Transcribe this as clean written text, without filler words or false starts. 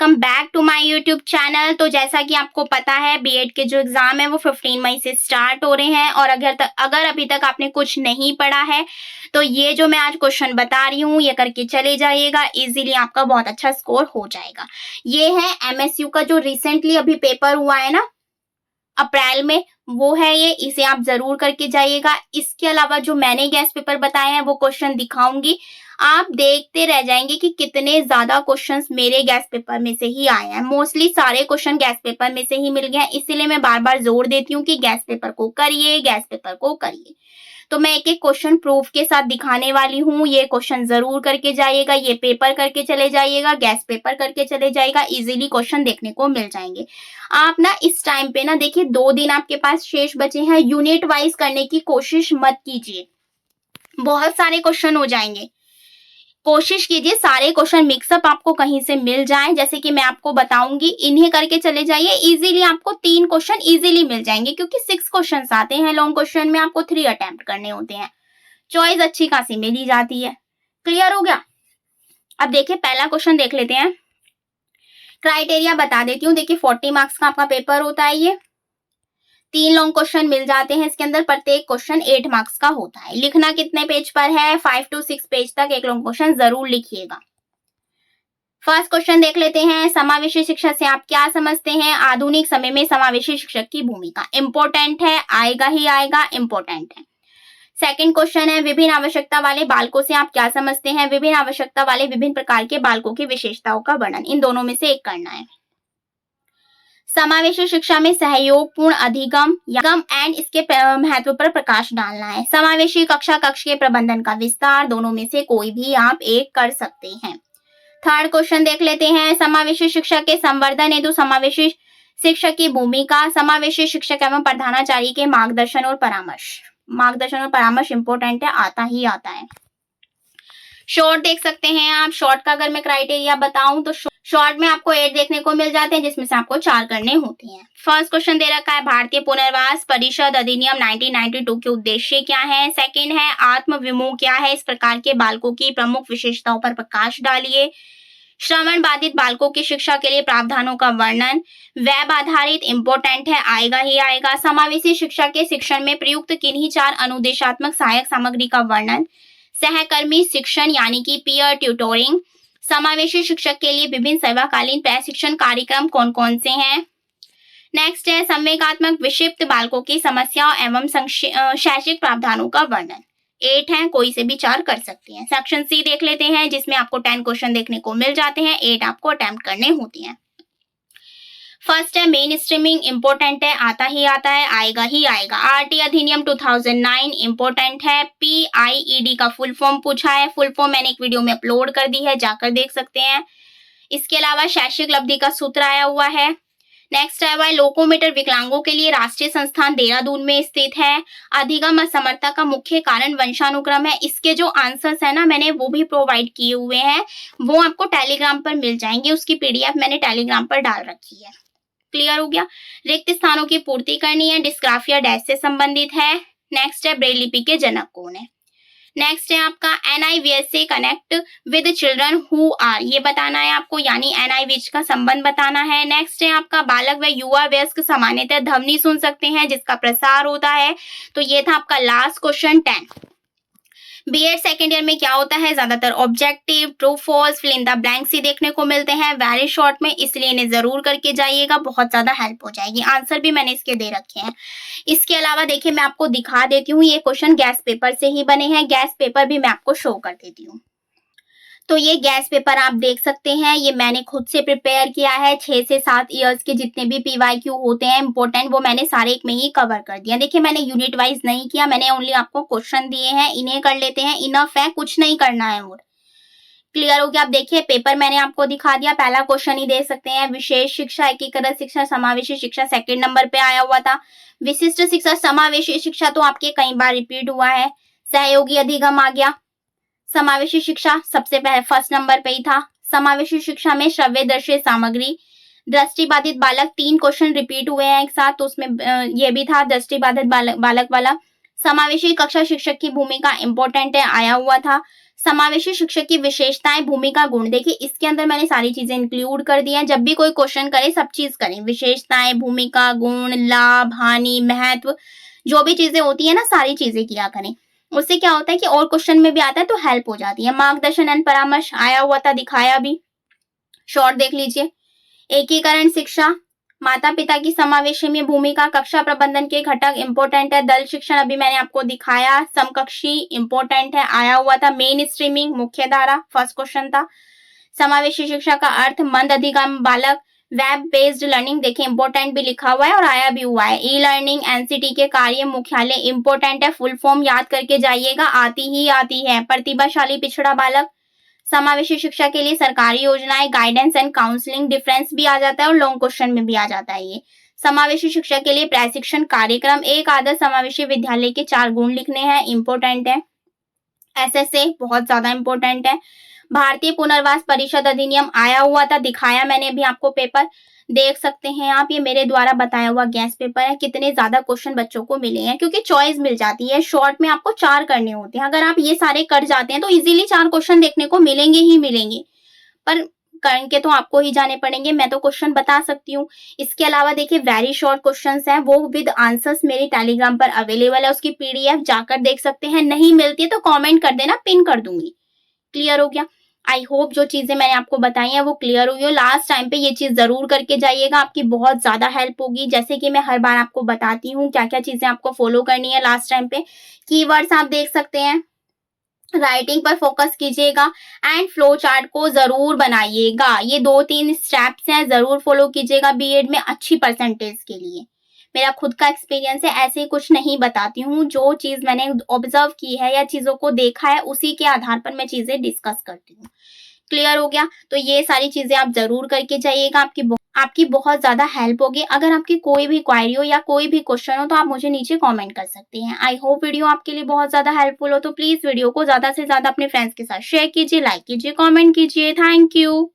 Welcome back to my YouTube channel. तो जैसा कि आपको पता है बीएड के जो एग्जाम है वो 15 मई से स्टार्ट हो रहे हैं और अगर अभी तक आपने कुछ नहीं पढ़ा है तो ये जो मैं आज क्वेश्चन बता रही हूँ ये करके चले जाइएगा, इजीली आपका बहुत अच्छा स्कोर हो जाएगा। ये है एमएसयू का जो रिसेंटली अभी पेपर हुआ है ना अप्रैल में, वो है ये, इसे आप जरूर करके जाइएगा। इसके अलावा जो मैंने गैस पेपर बताए हैं वो क्वेश्चन दिखाऊंगी, आप देखते रह जाएंगे कि कितने ज्यादा क्वेश्चंस मेरे गैस पेपर में से ही आए हैं। मोस्टली सारे क्वेश्चन गैस पेपर में से ही मिल गए हैं, इसीलिए मैं बार बार जोर देती हूँ कि गैस पेपर को करिए, गैस पेपर को करिए। तो मैं एक एक क्वेश्चन प्रूफ के साथ दिखाने वाली हूँ, ये क्वेश्चन जरूर करके जाइएगा, ये पेपर करके चले जाइएगा, गैस पेपर करके चले जाइएगा, इजीली क्वेश्चन देखने को मिल जाएंगे। आप ना इस टाइम पे ना देखिए 2 दिन आपके पास शेष बचे हैं, यूनिट वाइज करने की कोशिश मत कीजिए, बहुत सारे क्वेश्चन हो जाएंगे। कोशिश कीजिए सारे क्वेश्चन मिक्सअप आपको कहीं से मिल जाएं, जैसे कि मैं आपको बताऊंगी, इन्हें करके चले जाइए, इजीली आपको 3 क्वेश्चन इजीली मिल जाएंगे, क्योंकि 6 क्वेश्चंस आते हैं लॉन्ग क्वेश्चन में, आपको 3 अटेम्प्ट करने होते हैं, चॉइस अच्छी खासी मिल ही जाती है। क्लियर हो गया? अब देखिए पहला क्वेश्चन देख लेते हैं। क्राइटेरिया बता देती हूँ, देखिए 40 मार्क्स का आपका पेपर होता है, ये 3 लॉन्ग क्वेश्चन मिल जाते हैं इसके अंदर, प्रत्येक क्वेश्चन 8 मार्क्स का होता है। लिखना कितने पेज पर है? 5 to 6 पेज तक एक लॉन्ग क्वेश्चन जरूर लिखिएगा। फर्स्ट क्वेश्चन देख लेते हैं, समावेशी शिक्षा से आप क्या समझते हैं? आधुनिक समय में समावेशी शिक्षक की भूमिका। इंपॉर्टेंट है, आएगा ही आएगा, इंपॉर्टेंट है। सेकंड क्वेश्चन है, विभिन्न आवश्यकता वाले बालकों से आप क्या समझते हैं? विभिन्न आवश्यकता वाले विभिन्न प्रकार के बालकों की विशेषताओं का वर्णन, इन दोनों में से एक करना है। समावेशी शिक्षा में सहयोगपूर्ण अधिगम एंड इसके महत्व पर प्रकाश डालना है। समावेशी कक्षा कक्ष के प्रबंधन का विस्तार, दोनों में से कोई भी आप एक कर सकते हैं। थर्ड क्वेश्चन देख लेते हैं, समावेशी शिक्षा के संवर्धन हेतु समावेशी शिक्षक की भूमिका। समावेशी शिक्षक एवं प्रधानाचार्य के मार्गदर्शन और परामर्श इंपॉर्टेंट है, आता ही आता है। शॉर्ट देख सकते हैं आप, शॉर्ट का अगर मैं क्राइटेरिया बताऊं तो शॉर्ट में आपको 8 देखने को मिल जाते हैं, जिसमें से आपको 4 करने होते हैं। फर्स्ट क्वेश्चन दे रखा है, भारतीय पुनर्वास परिषद अधिनियम 1992 के उद्देश्य क्या है? सेकंड है, आत्म विमोह क्या है? इस प्रकार के बालकों की प्रमुख विशेषताओं पर प्रकाश डालिए। श्रवण बाधित बालकों की शिक्षा के लिए प्रावधानों का वर्णन। वेब आधारित, इंपॉर्टेंट है, आएगा ही आएगा। समावेशी शिक्षा के शिक्षण में प्रयुक्त किन्हीं 4 अनुदेशात्मक सहायक सामग्री का वर्णन। सहकर्मी शिक्षण यानी कि पीयर ट्यूटोरिंग। समावेशी शिक्षक के लिए विभिन्न सेवाकालीन प्रशिक्षण कार्यक्रम कौन कौन से हैं? नेक्स्ट है, संवेगात्मक विक्षिप्त बालकों की समस्याओं एवं शैक्षिक प्रावधानों का वर्णन। 8 हैं, कोई से भी 4 कर सकते हैं। सेक्शन सी देख लेते हैं, जिसमें आपको 10 क्वेश्चन देखने को मिल जाते हैं, 8 आपको अटेम्प्ट करने होती हैं। फर्स्ट है, मेन स्ट्रीमिंग, इंपॉर्टेंट है, आता ही आता है, आएगा ही आएगा। आरटी अधिनियम 2009 इंपॉर्टेंट है। पीआईईडी का फुल फॉर्म पूछा है, फुल फॉर्म मैंने एक वीडियो में अपलोड कर दी है, जाकर देख सकते हैं। इसके अलावा शैक्षिक लब्धि का सूत्र आया हुआ है। नेक्स्ट है, वह लोकोमीटर विकलांगों के लिए राष्ट्रीय संस्थान देहरादून में स्थित है। अधिगम असमर्थता का मुख्य कारण वंशानुक्रम है। इसके जो आंसर्स है ना मैंने वो भी प्रोवाइड किए हुए हैं, वो आपको टेलीग्राम पर मिल जाएंगे, उसकी पीडीएफ मैंने टेलीग्राम पर डाल रखी है। क्लियर हो गया? रिक्त स्थानों की पूर्ति करनी है, डिस्ग्राफिया डैश से संबंधित है। नेक्स्ट है, ब्रेल लिपि के जनक कौन है? नेक्स्ट है आपका NIVS से connect with children who are, ये बताना है आपको, यानी NIVS का संबंध बताना है। नेक्स्ट है आपका, बालक व युवा वयस्क सामान्यतः ध्वनि सुन सकते हैं जिसका प्रसार होता है। तो ये था आपका last question 10। BEd second year में क्या होता है? ज्यादातर objective, true false, fill in the blanks ही देखने को मिलते हैं वेरी शॉर्ट में, इसलिए इन्हें जरूर करके जाइएगा, बहुत ज्यादा हेल्प हो जाएगी। आंसर भी मैंने इसके दे रखे हैं। इसके अलावा देखिए मैं आपको दिखा देती हूँ, ये क्वेश्चन गैस पेपर से ही बने हैं, गैस पेपर भी मैं आपको शो कर देती हूँ। तो ये गैस पेपर आप देख सकते हैं, ये मैंने खुद से प्रिपेयर किया है। 6 से 7 इयर्स के जितने भी PYQ होते हैं इंपॉर्टेंट, वो मैंने सारे एक में ही कवर कर दिया। देखिए मैंने यूनिट वाइज नहीं किया, मैंने ओनली आपको क्वेश्चन दिए हैं, इन्हें कर लेते हैं, इनफ है, कुछ नहीं करना है और। क्लियर हो गया? आप देखिए पेपर मैंने आपको दिखा दिया, पहला क्वेश्चन ही दे सकते हैं, विशेष शिक्षा, एकीकृत शिक्षा, समावेशी शिक्षा, सेकंड नंबर पे आया हुआ था। विशिष्ट शिक्षा, समावेशी शिक्षा तो आपके कई बार रिपीट हुआ है। सहयोगी अधिगम आ गया। समावेशी शिक्षा सबसे पहले फर्स्ट नंबर पे ही था। समावेशी शिक्षा में श्रव्य दृश्य सामग्री, दृष्टिबाधित बालक, 3 क्वेश्चन रिपीट हुए हैं एक साथ, तो उसमें ये भी था दृष्टिबाधित बालक वाला। समावेशी कक्षा शिक्षक की भूमिका इंपॉर्टेंट है, आया हुआ था। समावेशी शिक्षा की विशेषताएं, भूमिका, गुण। देखिए इसके अंदर मैंने सारी चीजें इंक्लूड कर दी हैं। जब भी कोई क्वेश्चन करे सब चीज करें, विशेषताएं, भूमिका, गुण, लाभ, हानि, महत्व, जो भी चीजें होती है ना सारी चीजें किया करें। उससे क्या होता है कि और क्वेश्चन में भी आता है तो हेल्प हो जाती है। मार्गदर्शन एंड परामर्श आया हुआ था, दिखाया भी, शॉर्ट देख लीजिए। एकीकरण शिक्षा, माता पिता की समावेशी में भूमिका, कक्षा प्रबंधन के घटक इंपॉर्टेंट है। दल शिक्षण अभी मैंने आपको दिखाया, समकक्षी इंपॉर्टेंट है, आया हुआ था। मेन स्ट्रीमिंग, मुख्य धारा, फर्स्ट क्वेश्चन था। समावेशी शिक्षा का अर्थ, मंद अधिगम बालक, वेब बेस्ड लर्निंग, देखिए इंपॉर्टेंट भी लिखा हुआ है और आया भी हुआ है। ई लर्निंग, एनसीटी के कार्य मुख्यालय इंपॉर्टेंट है, फुल फॉर्म याद करके जाइएगा, आती ही आती है। प्रतिभाशाली पिछड़ा बालक, समावेशी शिक्षा के लिए सरकारी योजनाएं, गाइडेंस एंड काउंसलिंग, डिफरेंस भी आ जाता है और लॉन्ग क्वेश्चन में भी आ जाता है ये। समावेशी शिक्षा के लिए प्रशिक्षण कार्यक्रम, एक आदर्श समावेशी विद्यालय के 4 गुण लिखने हैं, इंपॉर्टेंट है। एसएसए बहुत ज्यादा इंपॉर्टेंट है। भारतीय पुनर्वास परिषद अधिनियम आया हुआ था, दिखाया मैंने अभी आपको पेपर, देख सकते हैं आप, ये मेरे द्वारा बताया हुआ गैस पेपर है। कितने ज्यादा क्वेश्चन बच्चों को मिले हैं क्योंकि चॉइस मिल जाती है, शॉर्ट में आपको 4 करने होते हैं। अगर आप ये सारे कर जाते हैं तो इजीली 4 क्वेश्चन देखने को मिलेंगे ही मिलेंगे, पर करके तो आपको ही जाने पड़ेंगे। मैं तो क्वेश्चन बता सकती हूँ। इसके अलावा देखिए वेरी शॉर्ट क्वेश्चंस हैं, वो विद आंसर्स मेरे टेलीग्राम पर अवेलेबल है, उसकी पीडीएफ जाकर देख सकते हैं। नहीं मिलती है तो कमेंट कर देना, पिन कर दूंगी। क्लियर हो गया? आई होप जो चीजें मैंने आपको बताई हैं वो क्लियर हुई हो। लास्ट टाइम पे ये चीज जरूर करके जाइएगा, आपकी बहुत ज्यादा हेल्प होगी। जैसे कि मैं हर बार आपको बताती हूँ क्या क्या चीजें आपको फॉलो करनी है लास्ट टाइम पे। कीवर्ड्स आप देख सकते हैं, राइटिंग पर फोकस कीजिएगा एंड फ्लो चार्ट को जरूर बनाइएगा। ये 2-3 स्टेप्स हैं, जरूर फॉलो कीजिएगा बीएड में अच्छी परसेंटेज के लिए। मेरा खुद का एक्सपीरियंस है, ऐसे ही कुछ नहीं बताती हूँ। जो चीज मैंने ऑब्जर्व की है या चीजों को देखा है उसी के आधार पर मैं चीजें डिस्कस करती हूँ। क्लियर हो गया? तो ये सारी चीजें आप जरूर करके जाइएगा, आपकी बहुत ज्यादा हेल्प होगी। अगर आपकी कोई भी क्वायरी हो या कोई भी क्वेश्चन हो तो आप मुझे नीचे कमेंट कर सकते हैं। आई होप वीडियो आपके लिए बहुत ज्यादा हेल्पफुल हो, तो प्लीज वीडियो को ज्यादा से ज्यादा अपने फ्रेंड्स के साथ शेयर कीजिए, लाइक कीजिए, कमेंट कीजिए। Thank you.